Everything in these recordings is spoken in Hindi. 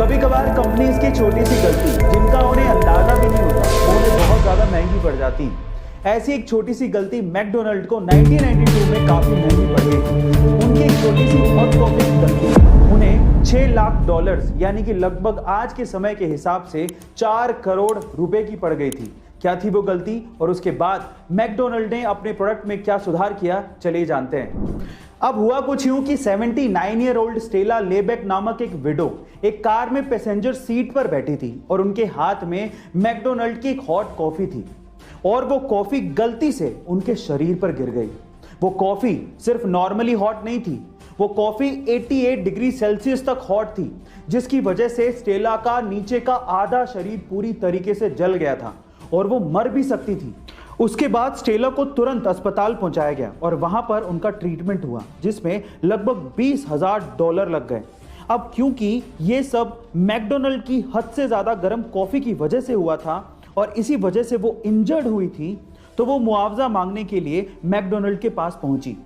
कभी कभार कंपनीज की छोटी सी गलती जिनका उन्हें अंदाजा भी नहीं होता वो उन्हें बहुत ज्यादा महंगी पड़ जाती। ऐसी एक छोटी सी गलती मैकडोनल्ड को 1992 में काफी महंगी पड़ गई थी। उनकी एक छोटी सी हॉट कॉफी की गलती उन्हें $6 लाख यानी कि लगभग आज के समय के हिसाब से 4 करोड़ रुपए की पड़ गई थी। क्या थी वो गलती और उसके बाद मैकडोनल्ड ने अपने प्रोडक्ट में क्या सुधार किया, चलिए जानते हैं। अब हुआ कुछ यूं कि 79-year-old स्टेला लेबेक नामक एक विडो एक कार में पैसेंजर सीट पर बैठी थी और उनके हाथ में मैकडोनल्ड की एक हॉट कॉफी थी और वो कॉफी गलती से उनके शरीर पर गिर गई। वो कॉफी सिर्फ नॉर्मली हॉट नहीं थी, वो कॉफी 88 डिग्री सेल्सियस तक हॉट थी, जिसकी वजह से स्टेला का नीचे का आधा शरीर पूरी तरीके से जल गया था और वो मर भी सकती थी। उसके बाद स्टेला को तुरंत अस्पताल पहुंचाया गया और वहां पर उनका ट्रीटमेंट हुआ जिसमें लगभग $20,000 लग गए। अब क्योंकि ये सब मैकडोनल्ड की हद से ज्यादा गर्म कॉफी की वजह से हुआ था और इसी वजह से वो इंजर्ड हुई थी, तो वो मुआवजा मांगने के लिए मैकडोनल्ड के पास पहुंची।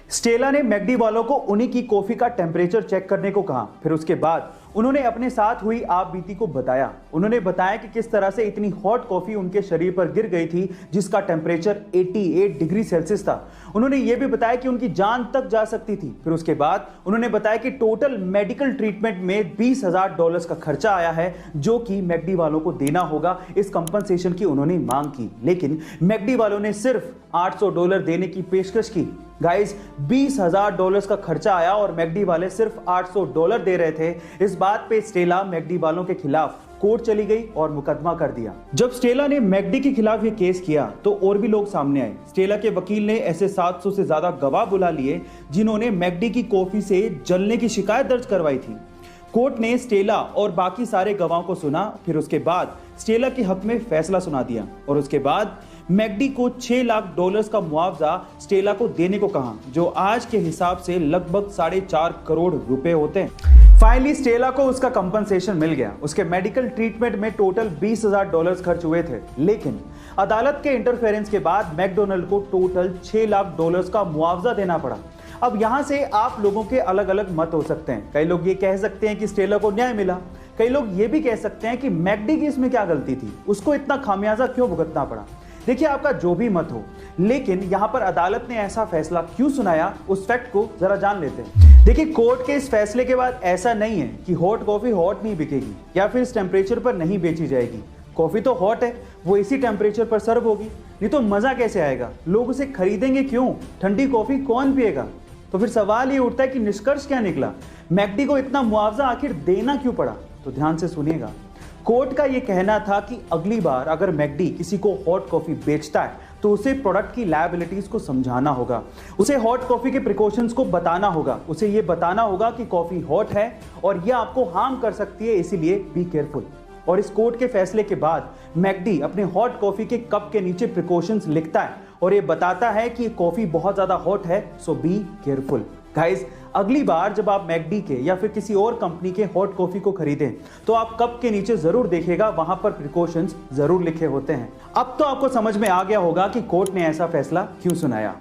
स्टेला ने मैकडी वालों को उन्हीं की कॉफी का टेम्परेचर चेक करने को कहा। फिर उसके बाद उन्होंने अपने साथ हुई आप बीती को बताया। उन्होंने बताया कि किस तरह से इतनी हॉट कॉफी उनके शरीर पर गिर गई थी जिसका टेम्परेचर 88 डिग्री सेल्सियस था। उन्होंने ये भी बताया कि उनकी जान तक जा सकती थी। फिर उसके बाद उन्होंने बताया कि टोटल मेडिकल ट्रीटमेंट में $20,000 का खर्चा आया है जो कि मैकडी वालों को देना होगा। इस कंपनसेशन की उन्होंने मांग की, लेकिन मैकडी वालों ने सिर्फ $800 देने की पेशकश की। गाइस, $20,000 का खर्चा आया और मैकडी वाले सिर्फ $800 दे रहे थे। इस बात पे स्टेला मैकडी वालों के खिलाफ कोर्ट चली गई और मुकदमा कर दिया। जब स्टेला ने मैकडी के खिलाफ ये केस किया तो और भी लोग सामने आए। स्टेला के वकील ने ऐसे 700 से ज्यादा गवाह बुला लिए जिन्होंने मैकडी की कॉफी से जलने की शिकायत दर्ज करवाई थी। कोर्ट ने स्टेला और बाकी सारे गवाहों को सुना। फिर उसके बाद स्टेला के हक में फैसला सुना दिया और उसके बाद मैकडी को $6 लाख का मुआवजा स्टेला को देने को कहा, जो आज के हिसाब से लगभग 4.5 करोड़ रुपए होते हैं। फाइनली स्टेला को उसका कंपनसेशन मिल गया। उसके मेडिकल ट्रीटमेंट में टोटल $20,000 खर्च हुए थे, लेकिन अदालत के इंटरफेरेंस के बाद मैकडोनल्ड को टोटल $6 लाख का मुआवजा देना पड़ा। अब यहां से आप लोगों के अलग अलग मत हो सकते हैं। कई लोग ये कह सकते हैं कि स्टेला को न्याय मिला, कई लोग ये भी कह सकते हैं कि मैकडी की इसमें क्या गलती थी, उसको इतना खामियाजा क्यों भुगतना पड़ा। देखिए, आपका जो भी मत हो, लेकिन यहां पर अदालत ने ऐसा फैसला क्यों सुनाया उस फैक्ट को जरा जान लेते हैं। देखिए, कोर्ट के इस फैसले के बाद ऐसा नहीं है कि हॉट कॉफी हॉट नहीं बिकेगी या फिर इस टेम्परेचर पर नहीं बेची जाएगी। कॉफी तो हॉट है, वो इसी टेम्परेचर पर सर्व होगी, नहीं तो मजा कैसे आएगा, लोग उसे खरीदेंगे क्यों, ठंडी कॉफी कौन पिएगा। तो फिर सवाल ये उठता है कि निष्कर्ष क्या निकला, मैकडी को इतना मुआवजा आखिर देना क्यों पड़ा। तो ध्यान से सुनिएगा। कोर्ट का यह कहना था कि अगली बार अगर मैकडी किसी को हॉट कॉफी बेचता है तो उसे प्रोडक्ट की लायबिलिटीज को समझाना होगा, उसे हॉट कॉफी के प्रिकॉशंस को बताना होगा, उसे यह बताना होगा कि कॉफी हॉट है और यह आपको हार्म कर सकती है, इसीलिए बी केयरफुल। और इस कोर्ट के फैसले के बाद मैकडी अपने हॉट कॉफी के कप के नीचे प्रिकॉशंस लिखता है और ये बताता है कि कॉफी बहुत ज्यादा हॉट है, सो बी केयरफुल। गाइस, अगली बार जब आप मैकडी के या फिर किसी और कंपनी के हॉट कॉफी को खरीदें तो आप कप के नीचे जरूर देखिएगा, वहां पर प्रिकॉशंस जरूर लिखे होते हैं। अब तो आपको समझ में आ गया होगा कि कोर्ट ने ऐसा फैसला क्यों सुनाया।